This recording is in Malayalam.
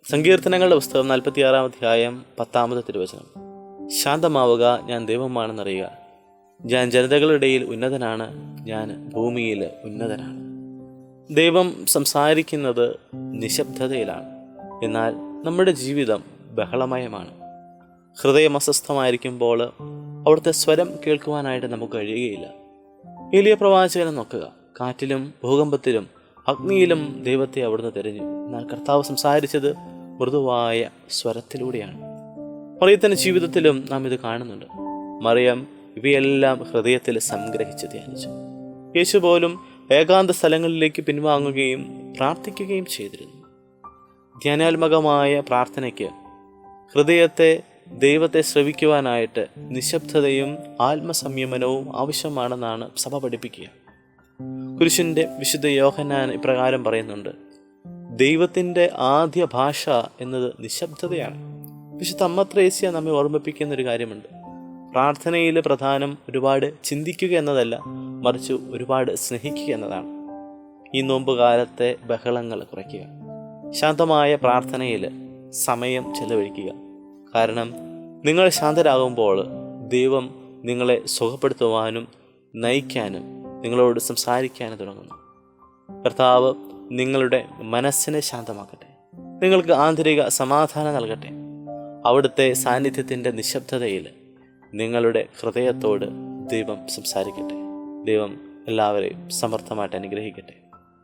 സങ്കീർത്തനങ്ങളുടെ പുസ്തകം 46 അധ്യായം 10 തിരുവചനം. ശാന്തമാവുക, ഞാൻ ദൈവമാണെന്നറിയുക. ഞാൻ ജനതകളുടെ ഇടയിൽ ഉന്നതനാണ്, ഞാൻ ഭൂമിയിൽ ഉന്നതനാണ്. ദൈവം സംസാരിക്കുന്നത് നിശബ്ദതയിലാണ്. എന്നാൽ നമ്മുടെ ജീവിതം ബഹളമയമാണ്. ഹൃദയം അസ്വസ്ഥമായിരിക്കുമ്പോൾ അവിടുത്തെ സ്വരം കേൾക്കുവാനായിട്ട് നമുക്ക് കഴിയുകയില്ല. ഏലിയ പ്രവാചകനെ നോക്കുക. കാറ്റിലും ഭൂകമ്പത്തിലും അഗ്നിയിലും ദൈവത്തെ അവിടുന്ന് തിരഞ്ഞു. എന്നാൽ കർത്താവ് സംസാരിച്ചത് മൃദുവായ സ്വരത്തിലൂടെയാണ്. മറിയത്തിൻ്റെ ജീവിതത്തിലും നാം ഇത് കാണുന്നുണ്ട്. മറിയം ഇവയെല്ലാം ഹൃദയത്തിൽ സംഗ്രഹിച്ച് ധ്യാനിച്ചു. യേശു പോലും ഏകാന്ത സ്ഥലങ്ങളിലേക്ക് പിൻവാങ്ങുകയും പ്രാർത്ഥിക്കുകയും ചെയ്തിരുന്നു. ധ്യാനാത്മകമായ പ്രാർത്ഥനയ്ക്ക് ഹൃദയത്തെ ദൈവത്തെ ശ്രവിക്കുവാനായിട്ട് നിശബ്ദതയും ആത്മസംയമനവും ആവശ്യമാണെന്നാണ് സഭ പഠിപ്പിക്കുക. കുരിശിൻ്റെ വിശുദ്ധ യോഹന്നാൻ ഇപ്രകാരം പറയുന്നുണ്ട്: ദൈവത്തിൻ്റെ ആദ്യ ഭാഷ എന്നത് നിശബ്ദതയാണ്. വിശുദ്ധ അമ്മ ത്രേസ്യ നമ്മെ ഓർമ്മിപ്പിക്കുന്ന ഒരു കാര്യമുണ്ട്. പ്രാർത്ഥനയിൽ പ്രധാനം ഒരുപാട് ചിന്തിക്കുക എന്നതല്ല, മറിച്ച് ഒരുപാട് സ്നേഹിക്കുക എന്നതാണ്. ഈ നോമ്പുകാലത്തെ ബഹളങ്ങൾ കുറയ്ക്കുക. ശാന്തമായ പ്രാർത്ഥനയിൽ സമയം ചെലവഴിക്കുക. കാരണം നിങ്ങൾ ശാന്തരാകുമ്പോൾ ദൈവം നിങ്ങളെ സുഖപ്പെടുത്തുവാനും നയിക്കാനും നിങ്ങളോട് സംസാരിക്കാനും തുടങ്ങുന്നു. കർത്താവ് നിങ്ങളുടെ മനസ്സിനെ ശാന്തമാക്കട്ടെ, നിങ്ങൾക്ക് ആന്തരിക സമാധാനം നൽകട്ടെ. അവിടുത്തെ സാന്നിധ്യത്തിൻ്റെ നിശബ്ദതയിൽ നിങ്ങളുടെ ഹൃദയത്തോട് ദൈവം സംസാരിക്കട്ടെ. ദൈവം എല്ലാവരെയും സമർത്ഥമായിട്ട് അനുഗ്രഹിക്കട്ടെ.